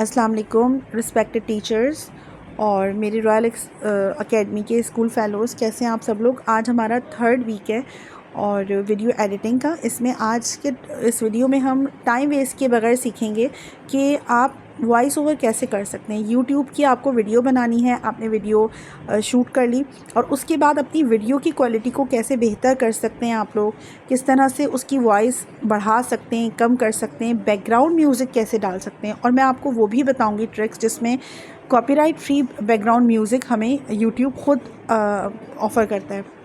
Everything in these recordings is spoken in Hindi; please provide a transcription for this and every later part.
अस्सलाम वालेकुम रिस्पेक्टेड टीचर्स और मेरी रॉयल एकेडमी के स्कूल फ़ेलोज़, कैसे हैं आप सब लोग। आज हमारा 3rd वीक है और वीडियो एडिटिंग का। इसमें आज के इस वीडियो में हम टाइम वेस्ट किए बगैर सीखेंगे कि आप वॉइस ओवर कैसे कर सकते हैं। यूट्यूब की आपको वीडियो बनानी है, आपने वीडियो शूट कर ली और उसके बाद अपनी वीडियो की क्वालिटी को कैसे बेहतर कर सकते हैं आप लोग, किस तरह से उसकी वॉइस बढ़ा सकते हैं, कम कर सकते हैं, बैकग्राउंड म्यूज़िक कैसे डाल सकते हैं। और मैं आपको वो भी बताऊंगी ट्रिक्स जिसमें कॉपीराइट फ्री बैकग्राउंड म्यूज़िक हमें यूट्यूब खुद ऑफ़र करता है।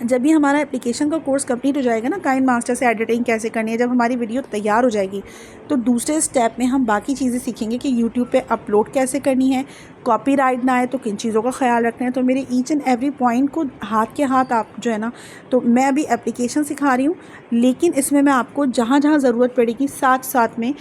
जब भी हमारा एप्लीकेशन का कोर्स कंप्लीट हो जाएगा ना, काइन मास्टर से एडिटिंग कैसे करनी है, जब हमारी वीडियो तैयार हो जाएगी तो दूसरे स्टेप में हम बाकी चीज़ें सीखेंगे कि यूट्यूब पे अपलोड कैसे करनी है, कॉपीराइट ना आए तो किन चीज़ों का ख्याल रखना है। तो मेरे ईच एंड एवरी पॉइंट को हाथ के हाथ आप जो है ना, तो मैं अभी एप्लीकेशन सिखा रही हूँ, लेकिन इसमें मैं आपको जहाँ जहाँ ज़रूरत पड़ेगी साथ साथ में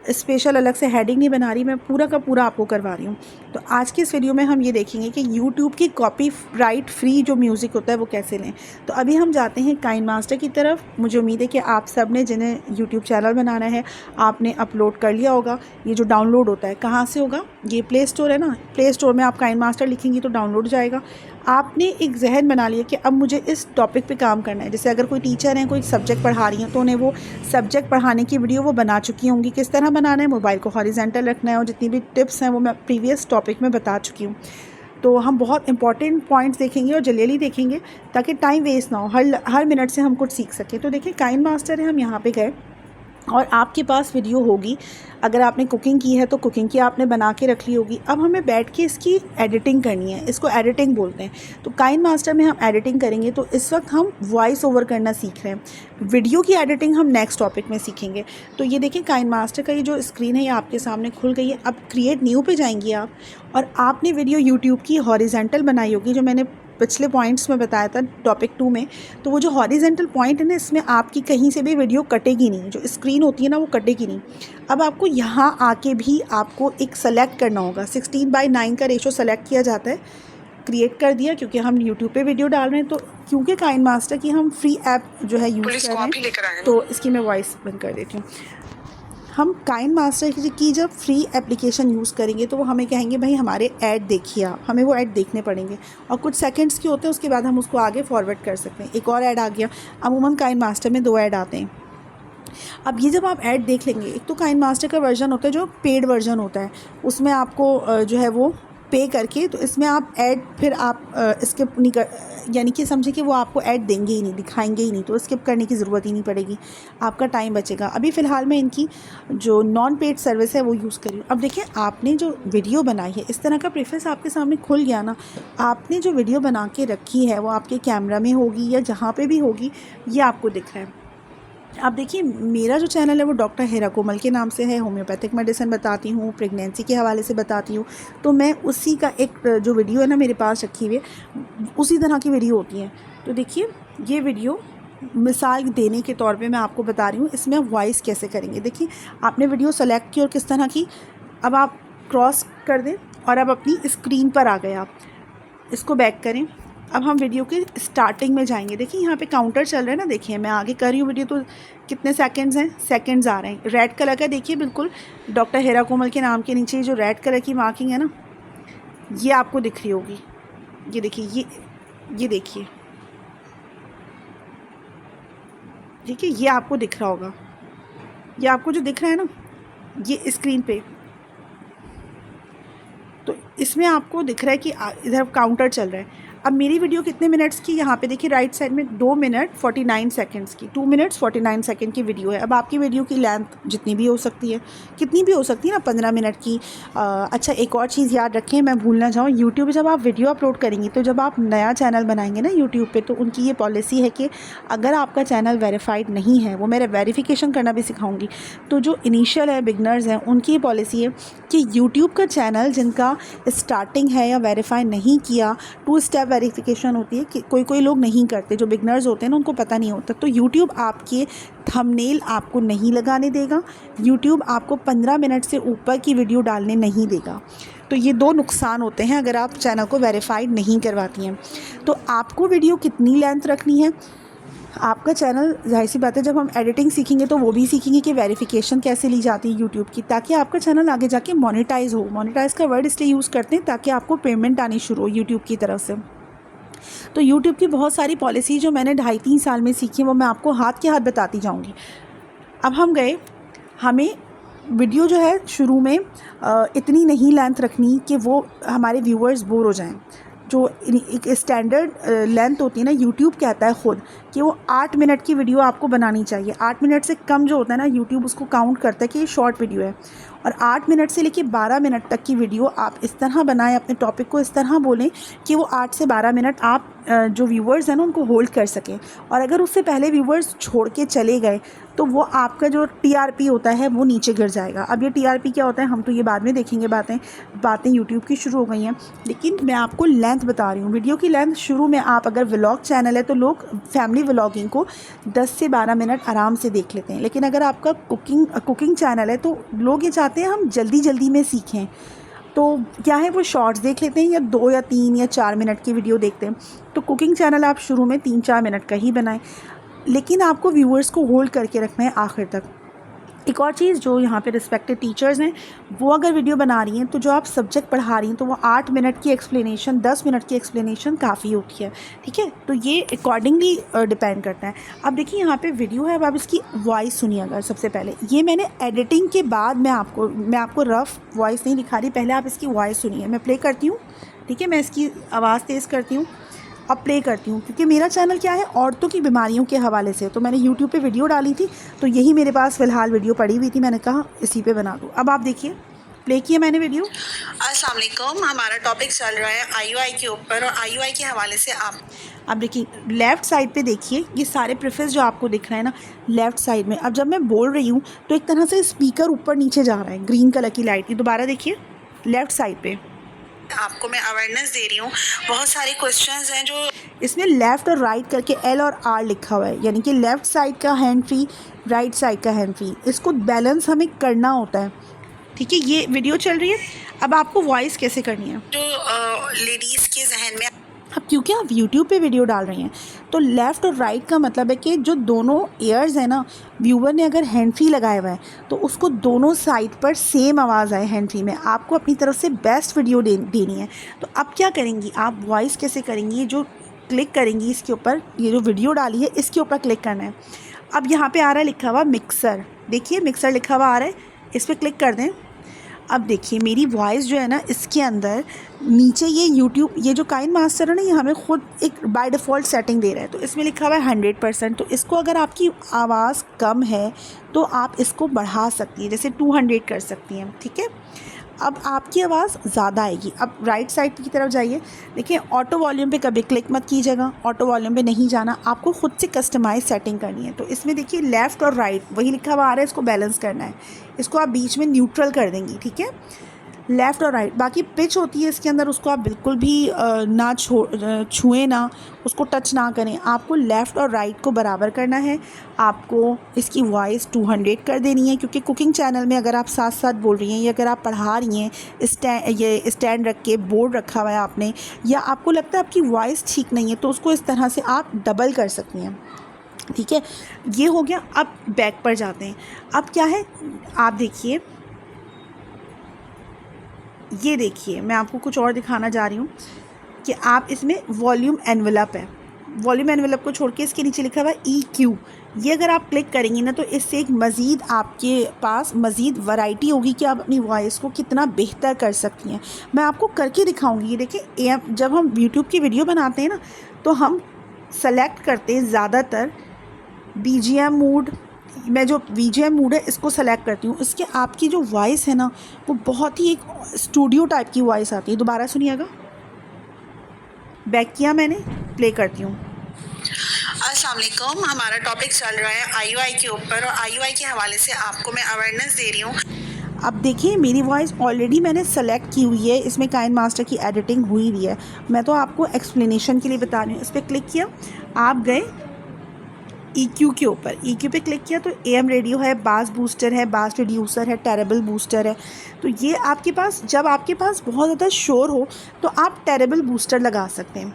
स्पेशल अलग से हेडिंग नहीं बना रही, मैं पूरा का पूरा आपको करवा रही हूँ। तो आज की इस वीडियो में हम ये देखेंगे कि यूट्यूब की कॉपीराइट फ्री जो म्यूज़िक होता है वो कैसे लें। तो अभी हम जाते हैं काइन मास्टर की तरफ। मुझे उम्मीद है कि आप सब ने, जिन्हें यूट्यूब चैनल बनाना है, आपने अपलोड कर लिया होगा। ये जो डाउनलोड होता है कहाँ से होगा, ये प्ले स्टोर है ना, प्ले स्टोर में आप काइन मास्टर लिखेंगी तो डाउनलोड जाएगा। आपने एक जहन बना लिया कि अब मुझे इस टॉपिक पे काम करना है। जैसे अगर कोई टीचर हैं, कोई सब्जेक्ट पढ़ा रही हैं, तो उन्हें वो सब्जेक्ट पढ़ाने की वीडियो वो बना चुकी होंगी। किस तरह बनाना है, मोबाइल को हॉरिजेंटल रखना है, और जितनी भी टिप्स हैं वो मैं प्रीवियस टॉपिक में बता चुकी हूँ। तो हम बहुत इंपॉर्टेंट पॉइंट्स देखेंगे और जल्दी देखेंगे ताकि टाइम वेस्ट ना हो, हर मिनट से हम कुछ सीख सकें। तो देखिए, काइन मास्टर है, हम यहाँ पे गए और आपके पास वीडियो होगी। अगर आपने कुकिंग की है तो कुकिंग की आपने बना के रख ली होगी। अब हमें बैठ के इसकी एडिटिंग करनी है, इसको एडिटिंग बोलते हैं। तो काइन मास्टर में हम एडिटिंग करेंगे। तो इस वक्त हम वॉइस ओवर करना सीख रहे हैं, वीडियो की एडिटिंग हम नेक्स्ट टॉपिक में सीखेंगे। तो ये देखिए, काइन मास्टर का ये जो स्क्रीन है ये आपके सामने खुल गई है। अब क्रिएट न्यू पे जाएंगी आप, और आपने वीडियो यूट्यूब की हॉरिजेंटल बनाई होगी, जो मैंने पिछले पॉइंट्स में बताया था टॉपिक 2 में। तो वो जो हॉरिजेंटल पॉइंट है ना, इसमें आपकी कहीं से भी वीडियो कटेगी नहीं, जो स्क्रीन होती है ना वो कटेगी नहीं। अब आपको यहाँ आके भी आपको एक सेलेक्ट करना होगा। 16:9 का रेशो सेलेक्ट किया जाता है। क्रिएट कर दिया, क्योंकि हम यूट्यूब पे वीडियो डाल रहे हैं। तो क्योंकि काइन मास्टर की हम फ्री ऐप जो है यूज़ कर रहे हैं, तो इसकी मैं वॉइस बंद कर देती हूँ। हम काइन मास्टर की जब फ्री एप्लीकेशन यूज़ करेंगे तो वो हमें कहेंगे भाई हमारे ऐड देखिए आप, हमें वो ऐड देखने पड़ेंगे और कुछ सेकंड्स के होते हैं, उसके बाद हम उसको आगे फॉरवर्ड कर सकते हैं। एक और ऐड आ गया। अमूमन काइन मास्टर में 2 ऐड आते हैं। अब ये जब आप ऐड देख लेंगे, एक तो काइन मास्टर का वर्जन होता है जो पेड वर्जन होता है, उसमें आपको जो है वो पे करके, तो इसमें आप ऐड फिर आप स्किप नहीं कर, यानी कि समझे कि वो आपको ऐड देंगे ही नहीं, दिखाएंगे ही नहीं, तो स्किप करने की ज़रूरत ही नहीं पड़ेगी, आपका टाइम बचेगा। अभी फ़िलहाल मैं इनकी जो नॉन पेड सर्विस है वो यूज़ करी हूँ। अब देखिए, आपने जो वीडियो बनाई है, इस तरह का प्रेफरेंस आपके सामने खुल गया ना। आपने जो वीडियो बना के रखी है वो आपके कैमरा में होगी या जहाँ पर भी होगी, ये आपको दिख रहा है। अब देखिए, मेरा जो चैनल है वो डॉक्टर हेरा कोमल के नाम से है। होम्योपैथिक मेडिसिन बताती हूँ, प्रेगनेंसी के हवाले से बताती हूँ। तो मैं उसी का एक जो वीडियो है ना मेरे पास रखी हुई है, उसी तरह की वीडियो होती है। तो देखिए, ये वीडियो मिसाल देने के तौर पे मैं आपको बता रही हूँ, इसमें वॉइस कैसे करेंगे। देखिए, आपने वीडियो सेलेक्ट की और किस तरह की, अब आप क्रॉस कर दें और अब अपनी स्क्रीन पर आ गए। आप इसको बैक करें। अब हम वीडियो के स्टार्टिंग में जाएंगे। देखिए, यहाँ पे काउंटर चल रहा है ना, देखिए मैं आगे कर रही हूँ वीडियो, तो कितने सेकंड्स हैं, सेकंड्स आ रहे हैं। रेड कलर का देखिए, बिल्कुल डॉक्टर हेरा कोमल के नाम के नीचे जो रेड कलर की मार्किंग है ना, ये आपको दिख रही होगी। ये देखिए, ये देखिए, ठीक है, ये आपको दिख रहा होगा। ये आपको जो दिख रहा है ना, ये स्क्रीन पे, तो इसमें आपको दिख रहा है कि इधर काउंटर चल रहा है। अब मेरी वीडियो कितने मिनट्स की, यहाँ पे देखिए राइट साइड में 2 मिनट 49 सेकंड्स की, 2 मिनट्स 49 सेकंड की वीडियो है। अब आपकी वीडियो की लेंथ जितनी भी हो सकती है, कितनी भी हो सकती है ना, 15 मिनट की। अच्छा, एक और चीज़ याद रखें, मैं भूल ना जाऊँ, यूट्यूब पे जब आप वीडियो अपलोड करेंगी, तो जब आप नया चैनल बनाएंगे ना यूट्यूब पे, तो उनकी ये पॉलिसी है कि अगर आपका चैनल वेरीफाइड नहीं है, वो मेरे वेरीफिकेशन करना भी सिखाऊंगी, तो जो इनिशियल है, बिगनर्स हैं, उनकी ये पॉलिसी है कि यूट्यूब का चैनल जिनका स्टार्टिंग है या वेरीफाई नहीं किया, 2 स्टेप वेरिफिकेशन होती है कि कोई लोग नहीं करते, जो बिगनर्स होते हैं ना, उनको पता नहीं होता, तो यूट्यूब आपके थंबनेल आपको नहीं लगाने देगा। यूट्यूब आपको 15 मिनट से ऊपर की वीडियो डालने नहीं देगा। तो ये 2 नुकसान होते हैं अगर आप चैनल को वेरीफाइड नहीं करवाती हैं। तो आपको वीडियो कितनी लेंथ रखनी है, आपका चैनल, ज़ाहिर सी बात है, जब हम एडिटिंग सीखेंगे तो वो भी सीखेंगे कि वेरिफिकेशन कैसे ली जाती है यूट्यूब की, ताकि आपका चैनल आगे जाके मोनेटाइज हो। मोनेटाइज का वर्ड इसलिए यूज़ करते हैं ताकि आपको पेमेंट आनी शुरू हो यूट्यूब की तरफ से। तो यूट्यूब की बहुत सारी पॉलिसी जो मैंने 2.5-3 साल में सीखी वो मैं आपको हाथ के हाथ बताती जाऊँगी। अब हम गए, हमें वीडियो जो है शुरू में इतनी नहीं लेंथ रखनी कि वो हमारे व्यूअर्स बोर हो जाएं। जो एक स्टैंडर्ड लेंथ होती है ना, यूट्यूब कहता है ख़ुद कि वो 8 मिनट की वीडियो आपको बनानी चाहिए। 8 मिनट से कम जो होता है ना, यूट्यूब उसको काउंट करता है कि ये शॉर्ट वीडियो है। और 8 मिनट से लेकर 12 मिनट तक की वीडियो आप इस तरह बनाएं, अपने टॉपिक को इस तरह बोलें कि वो 8 से 12 मिनट आप जो व्यूवर्स हैं ना उनको होल्ड कर सकें। और अगर उससे पहले व्यूवर्स छोड़ के चले गए तो वो आपका जो टीआरपी होता है वो नीचे गिर जाएगा। अब ये टीआरपी क्या होता है हम तो ये बाद में देखेंगे, बातें यूट्यूब की शुरू हो गई हैं, लेकिन मैं आपको लेंथ बता रही हूँ। वीडियो की लेंथ शुरू में, आप अगर व्लॉग चैनल है तो लोग फैमिली व्लॉगिंग को 10 से 12 मिनट आराम से देख लेते हैं, लेकिन अगर आपका कुकिंग चैनल है तो लोग ये चाहते हैं हम जल्दी जल्दी में सीखें। तो क्या है, वो शॉर्ट्स देख लेते हैं या 2 या 3 या 4 मिनट की वीडियो देखते हैं। तो कुकिंग चैनल आप शुरू में 3-4 मिनट का ही बनाएं, लेकिन आपको व्यूअर्स को होल्ड करके रखना है आखिर तक। एक और चीज़, जो यहाँ पे रिस्पेक्टेड टीचर्स हैं वो अगर वीडियो बना रही हैं तो जो आप सब्जेक्ट पढ़ा रही हैं तो वो 8 मिनट की एक्सप्लेनेशन, 10 मिनट की एक्सप्लेनेशन काफ़ी होती है, ठीक है। तो ये अकॉर्डिंगली डिपेंड करता है। अब देखिए यहाँ पे वीडियो है, अब आप इसकी वॉइस सुनिएगा। सबसे पहले ये मैंने एडिटिंग के बाद मैं आपको रफ़ वॉइस नहीं दिखा रही, पहले आप इसकी वॉइस सुनिए। मैं प्ले करती हूँ, ठीक है, मैं इसकी आवाज़ तेज़ करती हूँ, अब प्ले करती हूँ, क्योंकि मेरा चैनल क्या है, औरतों की बीमारियों के हवाले से। तो मैंने यूट्यूब पे वीडियो डाली थी, तो यही मेरे पास फ़िलहाल वीडियो पड़ी हुई थी, मैंने कहा इसी पे बना दूँ। अब आप देखिए, प्ले किया मैंने वीडियो। अस्सलाम वालेकुम, हमारा टॉपिक चल रहा है आईयूआई के ऊपर, और आईयूआई के हवाले से आप अब देखिए लेफ़्ट साइड पे देखिए, ये सारे प्रीफेस जो आपको दिख रहे हैं ना लेफ़्ट साइड में। अब जब मैं बोल रही हूँ तो एक तरह से स्पीकर ऊपर नीचे जा रहा है, ग्रीन कलर की लाइट की। दोबारा देखिए लेफ़्ट साइड पे, आपको मैं अवेयरनेस दे रही हूँ। बहुत सारे क्वेश्चंस हैं जो इसमें लेफ़्ट और राइट करके L और R लिखा हुआ है, यानी कि लेफ़्ट साइड का हैंड फ्री, राइट साइड का हैंड फ्री। इसको बैलेंस हमें करना होता है, ठीक है। ये वीडियो चल रही है, अब आपको वॉइस कैसे करनी है। जो लेडीज़ के जहन में, अब क्योंकि आप यूट्यूब पे वीडियो डाल रहे हैं तो लेफ़्ट और राइट का मतलब है कि जो दोनों ईयर्स हैं ना, व्यूवर ने अगर हैंड फ्री लगाया हुआ है तो उसको दोनों साइड पर सेम आवाज़ आए हैंड फ्री में। आपको अपनी तरफ से बेस्ट वीडियो देनी है। तो अब क्या करेंगी आप, वॉइस कैसे करेंगी, जो क्लिक करेंगी इसके ऊपर, ये जो वीडियो डाली है इसके ऊपर क्लिक करना है। अब यहाँ पर आ रहा है लिखा हुआ मिक्सर, देखिए मिक्सर लिखा हुआ आ रहा है, इस पर क्लिक कर दें। अब देखिए मेरी वॉइस जो है ना, इसके अंदर नीचे ये यूट्यूब, ये जो काइन मास्टर है ना, ये हमें खुद एक बाय डिफ़ॉल्ट सेटिंग दे रहा है। तो इसमें लिखा हुआ है 100%। तो इसको अगर आपकी आवाज़ कम है तो आप इसको बढ़ा सकती हैं, जैसे 200 कर सकती हैं, ठीक है। अब आपकी आवाज़ ज़्यादा आएगी। अब राइट साइड की तरफ जाइए, देखिए ऑटो वॉल्यूम पे कभी क्लिक मत कीजिएगा, ऑटो वॉल्यूम पे नहीं जाना, आपको खुद से कस्टमाइज सेटिंग करनी है। तो इसमें देखिए लेफ़्ट और राइट वही लिखा हुआ आ रहा है, इसको बैलेंस करना है। इसको आप बीच में न्यूट्रल कर देंगी, ठीक है, लेफ़्ट और राइट। बाकी पिच होती है इसके अंदर, उसको आप बिल्कुल भी ना छुएं ना, उसको टच ना करें। आपको लेफ़्ट और राइट को बराबर करना है। आपको इसकी वॉइस 200 कर देनी है, क्योंकि कुकिंग चैनल में अगर आप साथ साथ बोल रही हैं या अगर आप पढ़ा रही हैं, ये स्टैंड रख के बोर्ड रखा हुआ है आपने, या आपको लगता है आपकी वॉइस ठीक नहीं है तो उसको इस तरह से आप डबल कर सकती हैं, ठीक है। ये हो गया। अब बैक पर जाते हैं। अब क्या है, आप देखिए, ये देखिए मैं आपको कुछ और दिखाना जा रही हूँ कि आप इसमें वॉल्यूम एनवेलप है, वॉल्यूम एनवेलप को छोड़ के इसके नीचे लिखा हुआ है EQ। ये अगर आप क्लिक करेंगी ना तो इससे एक मज़ीद आपके पास मज़ीद वैरायटी होगी कि आप अपनी वॉइस को कितना बेहतर कर सकती हैं। मैं आपको करके दिखाऊंगी। ये देखिए, जब हम यूट्यूब की वीडियो बनाते हैं ना तो हम सेलेक्ट करते हैं ज़्यादातर BGM मूड। मैं जो BGM मूड है इसको सेलेक्ट करती हूँ। इसके आपकी जो वॉइस है ना वो बहुत ही एक स्टूडियो टाइप की वॉइस आती है। दोबारा सुनिएगा, बैक किया मैंने, प्ले करती हूँ। अस्सलाम वालेकुम, हमारा टॉपिक चल रहा है आईयूआई के ऊपर, और आईयूआई के हवाले से आपको मैं अवेयरनेस दे रही हूँ। अब देखिए मेरी वॉइस ऑलरेडी मैंने सेलेक्ट की हुई है, इसमें काइन मास्टर की एडिटिंग हुई हुई है। मैं तो आपको एक्सप्लेनेशन के लिए बता रही हूँ। इस पर क्लिक किया, आप गए EQ के ऊपर, EQ पे क्लिक किया तो AM रेडियो है, बास बूस्टर है, बास रिड्यूसर है, टेरेबल बूस्टर है। तो ये आपके पास, जब आपके पास बहुत ज़्यादा शोर हो तो आप टेरेबल बूस्टर लगा सकते हैं,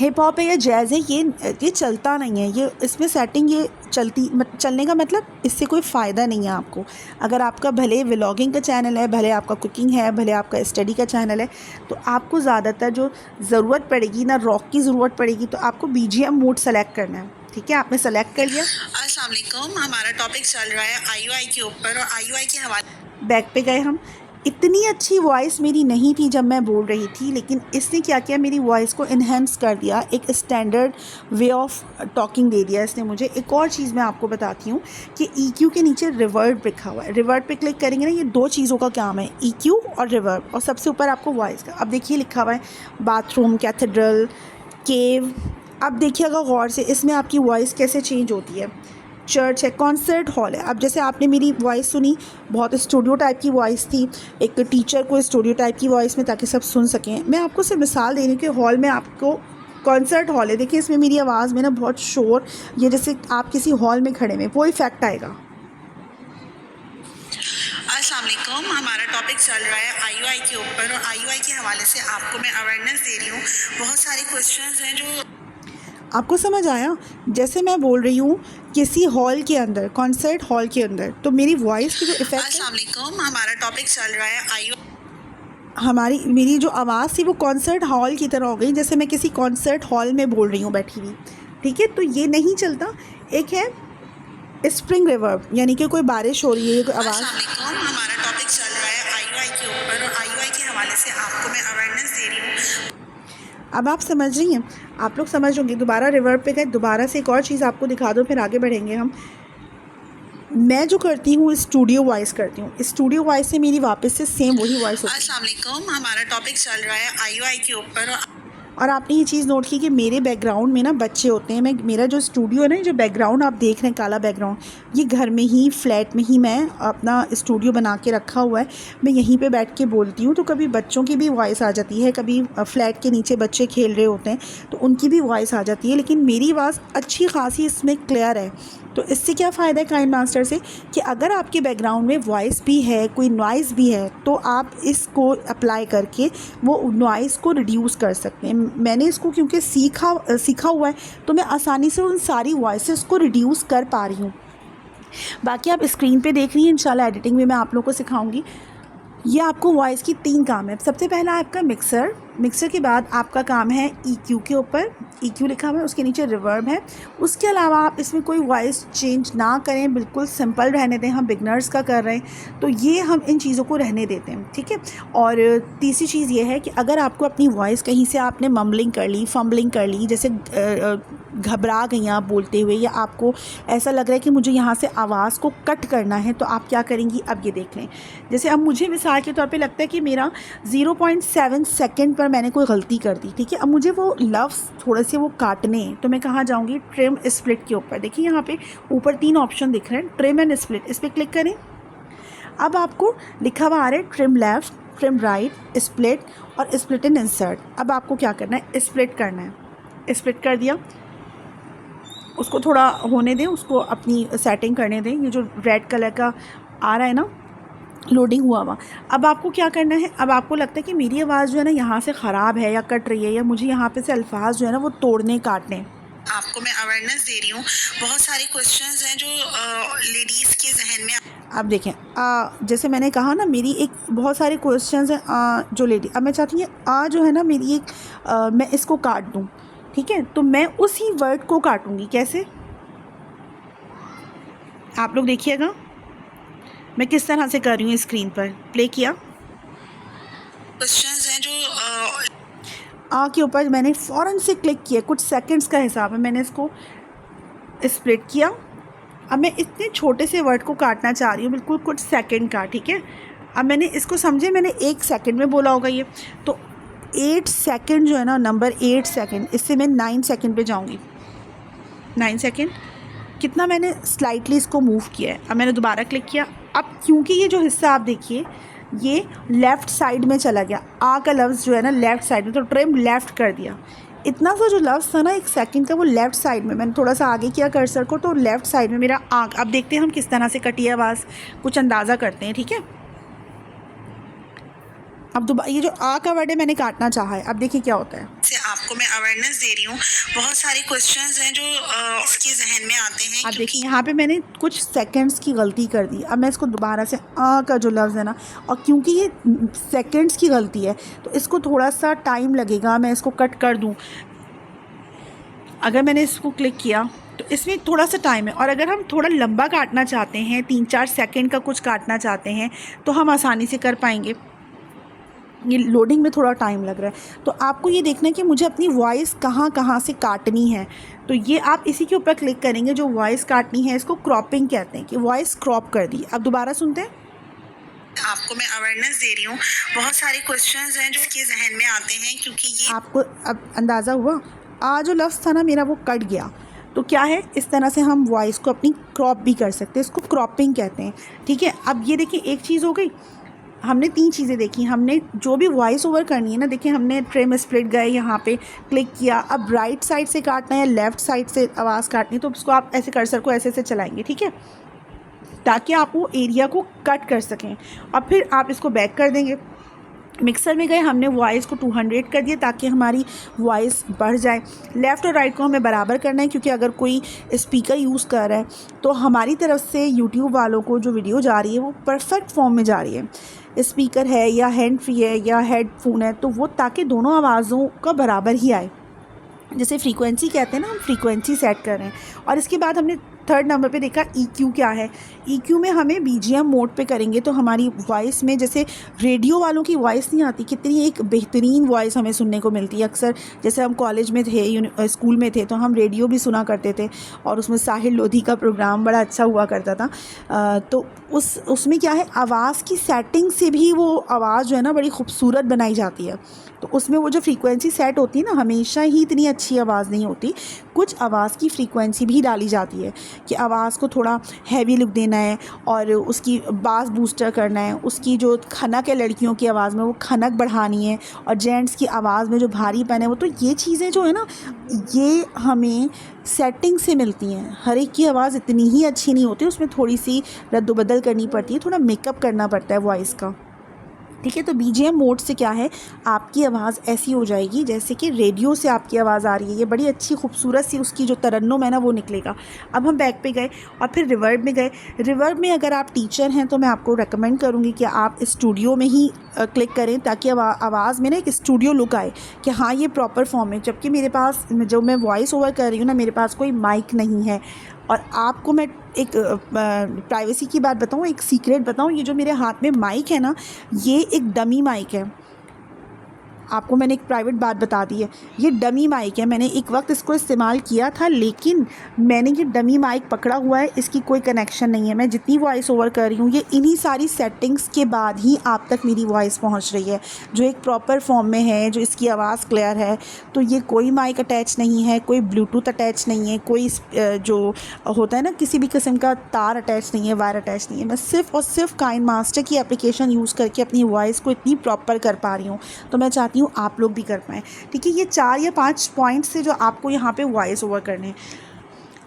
हिप हॉप है या जैज़ है, ये चलता नहीं है, ये इसमें सेटिंग ये चलने का मतलब इससे कोई फ़ायदा नहीं है आपको। अगर आपका भले व्लॉगिंग का चैनल है, भले आपका कुकिंग है, भले आपका स्टडी का चैनल है, तो आपको ज़्यादातर जो ज़रूरत पड़ेगी ना, रॉक की ज़रूरत पड़ेगी, तो आपको BGM मोड सेलेक्ट करना है। ठीक है, आपने सेलेक्ट कर लिया। अस्सलाम वालेकुम, हमारा टॉपिक चल रहा है IUI के ऊपर और IUI के हवाले। बैक पे गए हम। इतनी अच्छी वॉइस मेरी नहीं थी जब मैं बोल रही थी, लेकिन इसने क्या किया, मेरी वॉइस को इन्हेंस कर दिया, एक standard way of talking they दिया इसने मुझे। एक और चीज़ मैं आपको बताती हूँ कि EQ के नीचे रिवर्ब लिखा हुआ है। रिवर्ब पे क्लिक करेंगे ना, ये 2 चीज़ों का काम है, EQ और रिवर्ब, और सबसे ऊपर आपको वॉइस का। अब देखिए लिखा हुआ है बाथरूम, कैथेड्रल, केव। अब देखिएगा गौर से, इसमें आपकी वॉइस कैसे चेंज होती है। चर्च है, कॉन्सर्ट हॉल है। अब जैसे आपने मेरी वॉइस सुनी, बहुत स्टूडियो टाइप की वॉइस थी, एक टीचर को स्टूडियो टाइप की वॉइस में, ताकि सब सुन सकें। मैं आपको सिर्फ मिसाल दे रही हूँ कि हॉल में आपको कॉन्सर्ट हॉल है, देखिए इसमें मेरी आवाज़ में ना बहुत शोर, ये जैसे आप किसी हॉल में खड़े में, वो इफेक्ट आएगा। अस्सलाम वालेकुम, हमारा टॉपिक चल रहा है IUI के ऊपर और IUI के हवाले से आपको मैं अवेयरनेस दे रही हूँ। बहुत सारे क्वेश्चंस हैं जो आपको समझ आया। जैसे मैं बोल रही हूँ किसी हॉल के अंदर, कॉन्सर्ट हॉल के अंदर, तो मेरी वॉइस की जो इफेक्ट है, अस्सलाम वालेकुम, हमारा टॉपिक चल रहा है मेरी जो आवाज़ थी वो कॉन्सर्ट हॉल की तरह हो गई, जैसे मैं किसी कॉन्सर्ट हॉल में बोल रही हूँ बैठी हुई। ठीक है, तो ये नहीं चलता। एक है स्प्रिंग रिवर्ब, यानी कि कोई बारिश हो रही है, कोई आवाज़। अस्सलाम वालेकुम, हमारा टॉपिक चल रहा है IUI के ऊपर और IUI के हवाले से आपको मैं अवेयरनेस दे रही हूँ। अब आप समझ रही हैं, आप लोग समझ होंगे। दोबारा रिवर्ब पे गए, दोबारा से एक और चीज़ आपको दिखा दो, फिर आगे बढ़ेंगे हम। मैं जो करती हूँ स्टूडियो वॉइस करती हूँ, स्टूडियो वॉइस से मेरी वापस से सेम वही वॉइस होती है। अस्सलाम वालेकुम, हमारा टॉपिक चल रहा है IUI के ऊपर और आपने ये चीज़ नोट की कि मेरे बैकग्राउंड में ना बच्चे होते हैं। मेरा जो स्टूडियो है ना, जो बैकग्राउंड आप देख रहे हैं काला बैकग्राउंड, ये घर में ही, फ्लैट में ही मैं अपना स्टूडियो बना के रखा हुआ है। मैं यहीं पे बैठ के बोलती हूँ, तो कभी बच्चों की भी वॉइस आ जाती है, कभी फ्लैट के नीचे बच्चे खेल रहे होते हैं तो उनकी भी वॉइस आ जाती है, लेकिन मेरी आवाज़ अच्छी खासी इसमें क्लियर है। तो इससे क्या फ़ायदा है काइंड मास्टर से, कि अगर आपके बैकग्राउंड में वॉइस भी है, कोई नॉइज़ भी है, तो आप इसको अप्लाई करके वो नॉइज़ को रिड्यूस कर सकते हैं। मैंने इसको क्योंकि सीखा हुआ है, तो मैं आसानी से उन सारी वॉइसेस को रिड्यूस कर पा रही हूँ। बाकी आप स्क्रीन पे देख रही हैं, इंशाल्लाह एडिटिंग में मैं आप लोगों को सिखाऊंगी। ये आपको वॉइस की 3 काम है। सबसे पहला आपका मिक्सर के बाद आपका काम है EQ के ऊपर, EQ लिखा हुआ है, उसके नीचे रिवर्ब है। उसके अलावा आप इसमें कोई वॉइस चेंज ना करें, बिल्कुल सिंपल रहने दें। हम बिगनर्स का कर रहे हैं, तो ये हम इन चीज़ों को रहने देते हैं, ठीक है। और तीसरी चीज़ ये है कि अगर आपको अपनी वॉइस कहीं से आपने मम्बलिंग कर ली, फम्बलिंग कर ली, जैसे घबरा गई आप बोलते हुए, या आपको ऐसा लग रहा है कि मुझे यहाँ से आवाज़ को कट करना है, तो आप क्या करेंगी, अब ये देख लें। जैसे अब मुझे मिसाल के तौर पे लगता है कि मेरा 0.7 सेकंड पर मैंने कोई गलती कर दी, ठीक है। अब मुझे वो लफ्ज़ थोड़े से वो काटने हैं, तो मैं कहाँ जाऊँगी, ट्रिम स्प्लिट के ऊपर। देखिए यहाँ पे ऊपर 3 ऑप्शन दिख रहे हैं, ट्रिम एंड स्प्लिट, इस पर क्लिक करें। अब आपको लिखा हुआ आ रहा है trim left, trim right, split और स्प्लिट एंड इंसर्ट। अब आपको क्या करना है, स्प्लिट करना है। स्प्लिट कर दिया, उसको थोड़ा होने दें, उसको अपनी सेटिंग करने दें। ये जो रेड कलर का आ रहा है ना, लोडिंग हुआ। अब आपको क्या करना है, अब आपको लगता है कि मेरी आवाज़ जो है ना यहाँ से ख़राब है या कट रही है, या मुझे यहाँ पे से अल्फाज जो है ना वो तोड़ने काटने, आपको मैं अवेयरनेस दे रही हूँ। बहुत सारे क्वेश्चंस हैं जो लेडीज़ के जहन में। आप देखें, जैसे मैंने कहा ना, मेरी एक बहुत सारे क्वेश्चंस हैं जो लेडी, अब मैं चाहती हूँ जो है ना मेरी एक मैं इसको काट दूँ, ठीक है। तो मैं उसी वर्ड को काटूँगी, कैसे, आप लोग देखिएगा मैं किस तरह से कर रही हूँ। स्क्रीन पर प्ले किया, क्वेश्चंस हैं जो के ऊपर मैंने फ़ौरन से क्लिक किया, कुछ सेकंड्स का हिसाब है, मैंने इसको स्प्लिट किया। अब मैं इतने छोटे से वर्ड को काटना चाह रही हूँ, बिल्कुल कुछ सेकंड का, ठीक है। अब मैंने इसको समझे, मैंने 1 सेकंड में बोला होगा ये, तो 8 सेकंड जो है ना, नंबर 8 सेकंड, इससे मैं 9 सेकंड पे जाऊँगी। 9 सेकंड कितना मैंने स्लाइटली इसको मूव किया है। अब मैंने दोबारा क्लिक किया। अब क्योंकि ये जो हिस्सा आप देखिए ये लेफ़्ट साइड में चला गया, का लफ्ज़ जो है ना लेफ़्ट साइड में, तो ट्रिम लेफ़्ट कर दिया। इतना सा जो लफ्ज़ था ना 1 सेकंड का, वो लेफ़्ट साइड में, मैंने थोड़ा सा आगे किया कर्सर को, तो लेफ़्ट साइड में मेरा अब देखते हैं हम किस तरह से कटी आवाज़, कुछ अंदाज़ा करते हैं, ठीक है। अब दोबारा ये जो का वर्ड है मैंने काटना चाहा है, अब देखिए क्या होता है। से आपको आपको मैं अवेयरनेस दे रही हूँ। बहुत सारे क्वेश्चंस हैं जो इसके जहन में आते हैं। अब देखिए यहाँ पे मैंने कुछ सेकंड्स की गलती कर दी। अब मैं इसको दोबारा से का जो लफ्ज़ है ना, और क्योंकि ये सेकंड्स की गलती है तो इसको थोड़ा सा टाइम लगेगा। मैं इसको कट कर दूँ, अगर मैंने इसको क्लिक किया तो इसमें थोड़ा सा टाइम है। और अगर हम थोड़ा लंबा काटना चाहते हैं, 3-4 सेकंड का कुछ काटना चाहते हैं, तो हम आसानी से कर पाएंगे। ये लोडिंग में थोड़ा टाइम लग रहा है, तो आपको ये देखना है कि मुझे अपनी वॉइस कहाँ कहाँ से काटनी है। तो ये आप इसी के ऊपर क्लिक करेंगे, जो वॉइस काटनी है इसको क्रॉपिंग कहते हैं, कि वॉइस क्रॉप कर दी। अब दोबारा सुनते हैं। आपको मैं अवेयरनेस दे रही हूँ। बहुत सारे क्वेश्चंस हैं जो इसके जहन में आते हैं, क्योंकि ये आपको अब अंदाज़ा हुआ, जो लफ्ज़ था ना मेरा वो कट गया। तो क्या है, इस तरह से हम वॉइस को अपनी क्रॉप भी कर सकते हैं, इसको क्रॉपिंग कहते हैं। ठीक है, अब ये देखिए एक चीज़ हो गई, हमने 3 चीज़ें देखी। हमने जो भी वॉइस ओवर करनी है ना, देखिए हमने ट्रिम स्प्लिट गए, यहाँ पे क्लिक किया। अब राइट साइड से काटना है, लेफ़्ट साइड से आवाज़ काटनी है, तो उसको आप ऐसे कर्सर को ऐसे ऐसे चलाएंगे, ठीक है, ताकि आप वो एरिया को कट कर सकें। और फिर आप इसको बैक कर देंगे। मिक्सर में गए, हमने वॉइस को 200 कर दिया ताकि हमारी वॉइस बढ़ जाए। लेफ़्ट और राइट को हमें बराबर करना है, क्योंकि अगर कोई स्पीकर यूज़ कर रहा है तो हमारी तरफ से यूट्यूब वालों को जो वीडियो जा रही है वो परफेक्ट फॉर्म में जा रही है। स्पीकर है या हैंड फ्री है या हेडफोन है, तो वो ताकि दोनों आवाज़ों का बराबर ही आए। जैसे फ्रीक्वेंसी कहते हैं ना, हम फ्रीक्वेंसी सेट कर रहे हैं। और इसके बाद हमने 3rd नंबर पे देखा EQ क्या है। EQ में हमें BGM मोड पे करेंगे तो हमारी वॉइस में, जैसे रेडियो वालों की वॉइस नहीं आती, कितनी एक बेहतरीन वॉइस हमें सुनने को मिलती है। अक्सर जैसे हम कॉलेज में थे, स्कूल में थे, तो हम रेडियो भी सुना करते थे और उसमें साहिल लोधी का प्रोग्राम बड़ा अच्छा हुआ करता था। तो उसमें क्या है, आवाज़ की सेटिंग से भी वो आवाज़ जो है ना बड़ी खूबसूरत बनाई जाती है। तो उसमें वो जो फ्रीक्वेंसी सेट होती है ना, हमेशा ही इतनी अच्छी आवाज़ नहीं होती, कुछ आवाज़ की फ्रीक्वेंसी भी डाली जाती है कि आवाज़ को थोड़ा हैवी लुक देना है और उसकी बास बूस्टर करना है। उसकी जो खनक है लड़कियों की आवाज़ में, वो खनक बढ़ानी है, और जेंट्स की आवाज़ में जो भारीपन है वो। तो ये चीज़ें जो है ना, ये हमें सेटिंग से मिलती हैं। हर एक की आवाज़ इतनी ही अच्छी नहीं होती, उसमें थोड़ी सी रद्दोबदल करनी पड़ती है, थोड़ा मेकअप करना पड़ता है वॉइस का। ठीक है, तो BGM मोड से क्या है, आपकी आवाज़ ऐसी हो जाएगी जैसे कि रेडियो से आपकी आवाज़ आ रही है। ये बड़ी अच्छी खूबसूरत सी उसकी जो तरन्नुम है ना वो निकलेगा। अब हम बैक पे गए और फिर रिवर्ब में गए। रिवर्ब में अगर आप टीचर हैं तो मैं आपको रेकमेंड करूँगी कि आप स्टूडियो में ही क्लिक करें, ताकि आवाज़ में ना एक स्टूडियो लुक आए कि हाँ ये प्रॉपर फॉर्म है। जबकि मेरे पास, जो मैं वॉइस ओवर कर रही हूँ ना, मेरे पास कोई माइक नहीं है। और आपको मैं एक प्राइवेसी की बात बताऊँ, एक सीक्रेट बताऊँ, ये जो मेरे हाथ में माइक है ना, ये एक डमी माइक है। आपको मैंने एक प्राइवेट बात बता दी है, ये डमी माइक है। मैंने एक वक्त इसको इस्तेमाल किया था, लेकिन मैंने ये डमी माइक पकड़ा हुआ है, इसकी कोई कनेक्शन नहीं है। मैं जितनी वॉइस ओवर कर रही हूँ, ये इन्हीं सारी सेटिंग्स के बाद ही आप तक मेरी वॉइस पहुँच रही है, जो एक प्रॉपर फॉर्म में है, जो इसकी आवाज़ क्लियर है। तो ये कोई माइक अटैच नहीं है, कोई ब्लूटूथ अटैच नहीं है, कोई जो होता है ना किसी भी किस्म का तार अटैच नहीं है, वायर अटैच नहीं है। मैं सिर्फ़ और सिर्फ काइनमास्टर की एप्लीकेशन यूज़ करके अपनी वॉइस को इतनी प्रॉपर कर पा रही हूँ। तो मैं चाहती हूँ आप लोग भी कर पाएँ। ठीक है, ये 4 या 5 पॉइंट्स से जो आपको यहाँ पे वॉइस ओवर करने हैं।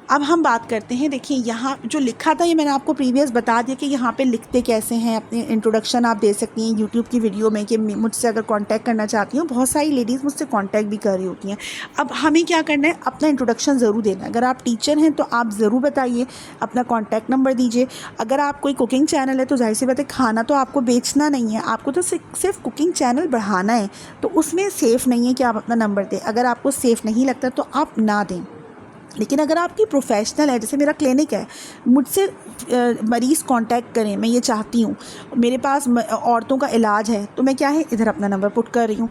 अब हम बात करते हैं, देखिए यहाँ जो लिखा था, ये मैंने आपको प्रीवियस बता दिया कि यहाँ पे लिखते कैसे हैं। अपने इंट्रोडक्शन आप दे सकती हैं यूट्यूब की वीडियो में कि मुझसे अगर कांटेक्ट करना चाहती हूँ। बहुत सारी लेडीज़ मुझसे कांटेक्ट भी कर रही होती हैं। अब हमें क्या करना है, अपना इंट्रोडक्शन ज़रूर देना है। अगर आप टीचर हैं तो आप ज़रूर बताइए, अपना कॉन्टैक्ट नंबर दीजिए। अगर आप कोई कुकिंग चैनल है तो जाहिर सी बात है, खाना तो आपको बेचना नहीं है, आपको तो सिर्फ कुकिंग चैनल बढ़ाना है। तो उसमें सेफ़ नहीं है कि आप अपना नंबर दें। अगर आपको सेफ़ नहीं लगता तो आप ना दें। लेकिन अगर आपकी प्रोफेशनल है, जैसे मेरा क्लिनिक है, मुझसे मरीज़ कांटेक्ट करें, मैं ये चाहती हूँ, मेरे पास औरतों का इलाज है, तो मैं क्या है इधर अपना नंबर पुट कर रही हूँ।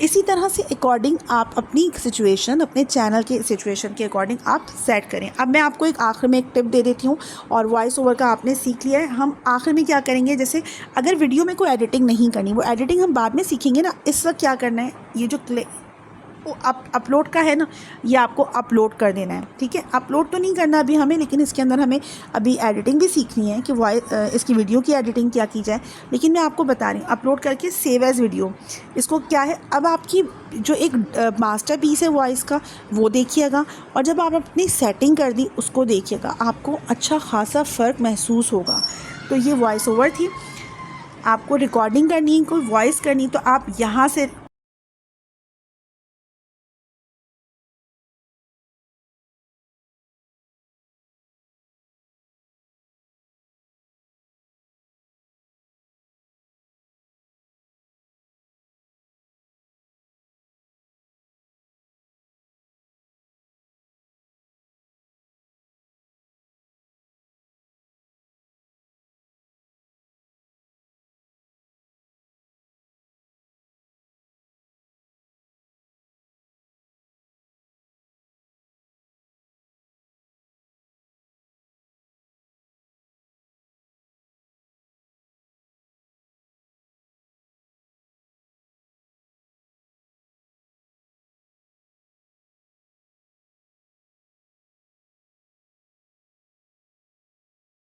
इसी तरह से अकॉर्डिंग आप अपनी सिचुएशन, अपने चैनल के सिचुएशन के अकॉर्डिंग आप सेट करें। अब मैं आपको एक आखिर में एक टिप दे देती हूँ, और वॉइस ओवर का आपने सीख लिया है। हम आखिर में क्या करेंगे, जैसे अगर वीडियो में कोई एडिटिंग नहीं करनी, वो एडिटिंग हम बाद में सीखेंगे ना। इस वक्त क्या करना है, ये जो अपलोड का है ना, ये आपको अपलोड कर देना है। ठीक है, अपलोड तो नहीं करना अभी हमें, लेकिन इसके अंदर हमें अभी एडिटिंग भी सीखनी है कि इसकी वीडियो की एडिटिंग क्या की जाए। लेकिन मैं आपको बता रही हूँ, अपलोड करके सेव एज़ वीडियो, इसको क्या है, अब आपकी जो एक मास्टर पीस है वॉइस का, वो देखिएगा। और जब आप अपनी सेटिंग कर दी उसको देखिएगा, आपको अच्छा खासा फ़र्क महसूस होगा। तो ये वॉइस ओवर थी। आपको रिकॉर्डिंग करनी है, कोई वॉइस करनी, तो आप यहाँ से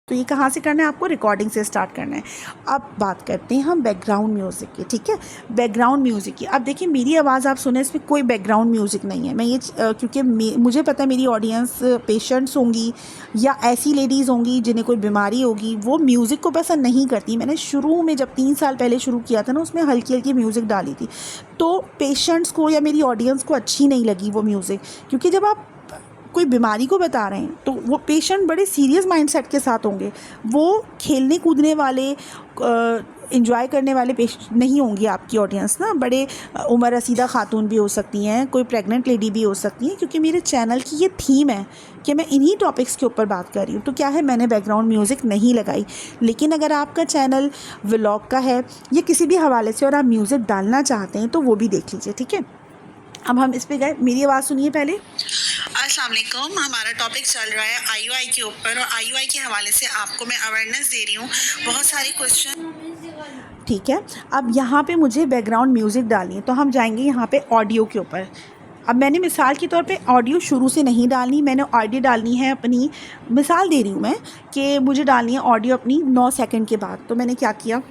तो ये कहाँ से करना है आपको? रिकॉर्डिंग से स्टार्ट करना है। अब बात करते हैं हम बैकग्राउंड म्यूज़िक की, ठीक है। बैकग्राउंड म्यूज़िक की, अब देखिए मेरी आवाज़ आप सुने, इसमें कोई बैकग्राउंड म्यूज़िक नहीं है। मैं ये क्योंकि मुझे पता है मेरी ऑडियंस पेशेंट्स होंगी या ऐसी लेडीज़ होंगी जिन्हें कोई बीमारी होगी, वो म्यूज़िक को पसंद नहीं करती। मैंने शुरू में जब 3 साल पहले शुरू किया था ना, उसमें हल्की हल्की म्यूज़िक डाली थी, तो पेशेंट्स को या मेरी ऑडियंस को अच्छी नहीं लगी वो म्यूज़िक, क्योंकि जब आप कोई बीमारी को बता रहे हैं तो वो पेशेंट बड़े सीरियस माइंडसेट के साथ होंगे। वो खेलने कूदने वाले, एंजॉय करने वाले पेशेंट नहीं होंगी आपकी ऑडियंस ना। बड़े उम्र रसीदा खातून भी हो सकती हैं, कोई प्रेग्नेंट लेडी भी हो सकती हैं, क्योंकि मेरे चैनल की ये थीम है कि मैं इन्हीं टॉपिक्स के ऊपर बात कर रही हूँ। तो क्या है, मैंने बैकग्राउंड म्यूज़िक नहीं लगाई। लेकिन अगर आपका चैनल व्लॉग का है या किसी भी हवाले से और आप म्यूज़िक डालना चाहते हैं तो वो भी देख लीजिए, ठीक है। अब हम इस पे गए, मेरी आवाज़ सुनिए पहले। अस्सलाम वालेकुम, हमारा टॉपिक चल रहा है आईयूआई के ऊपर और आईयूआई के हवाले से आपको मैं अवेयरनेस दे रही हूँ। बहुत सारे क्वेश्चन, ठीक है। अब यहाँ पे मुझे बैकग्राउंड म्यूज़िक डालनी है, तो हम जाएंगे यहाँ पे ऑडियो के ऊपर। अब मैंने मिसाल के तौर पे ऑडियो शुरू से नहीं डालनी, मैंने ऑडियो डालनी है अपनी, मिसाल दे रही हूँ मैं कि मुझे डालनी है ऑडियो अपनी 9 सेकंड के बाद। तो मैंने क्या किया,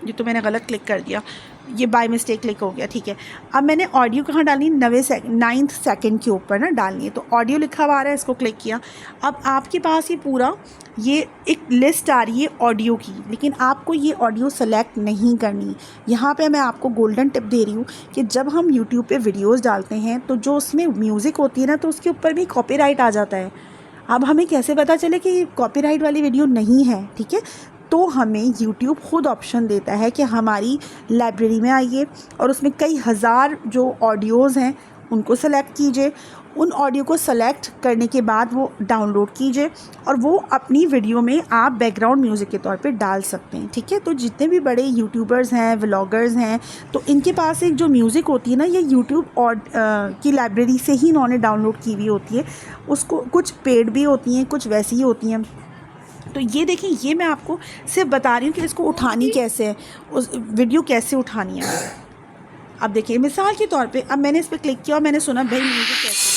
ये तो मैंने गलत क्लिक कर दिया, ये बाय मिस्टेक क्लिक हो गया, ठीक है। अब मैंने ऑडियो कहाँ डालनी, 9 सेकंड के ऊपर ना डालनी है। तो ऑडियो लिखा हुआ आ रहा है, इसको क्लिक किया। अब आपके पास ये पूरा ये एक लिस्ट आ रही है ऑडियो की, लेकिन आपको ये ऑडियो सेलेक्ट नहीं करनी। यहाँ पे मैं आपको गोल्डन टिप दे रही हूँ कि जब हम यूट्यूब पे वीडियोस डालते हैं तो जो उसमें म्यूज़िक होती है ना, तो उसके ऊपर भी कॉपीराइट आ जाता है। अब हमें कैसे पता चले कि ये कॉपीराइट वाली वीडियो नहीं है, ठीक है। तो हमें YouTube खुद ऑप्शन देता है कि हमारी लाइब्रेरी में आइए और उसमें कई हज़ार जो ऑडियोज़ हैं उनको सेलेक्ट कीजिए। उन ऑडियो को सेलेक्ट करने के बाद वो डाउनलोड कीजिए और वो अपनी वीडियो में आप बैकग्राउंड म्यूज़िक के तौर पे डाल सकते हैं, ठीक है। तो जितने भी बड़े यूट्यूबर्स हैं, व्लॉगर्स हैं, तो इनके पास एक जो म्यूज़िक होती है ना, ये यूट्यूब और की लाइब्रेरी से ही इन्होंने डाउनलोड की हुई होती है। उसको कुछ पेड भी होती हैं, कुछ वैसी ही होती हैं। तो ये देखिए, ये मैं आपको सिर्फ बता रही हूँ कि इसको उठानी कैसे है, उस वीडियो कैसे उठानी है। अब देखिए मिसाल के तौर पे, अब मैंने इस पर क्लिक किया और मैंने सुना भाई म्यूज़िक कैसे,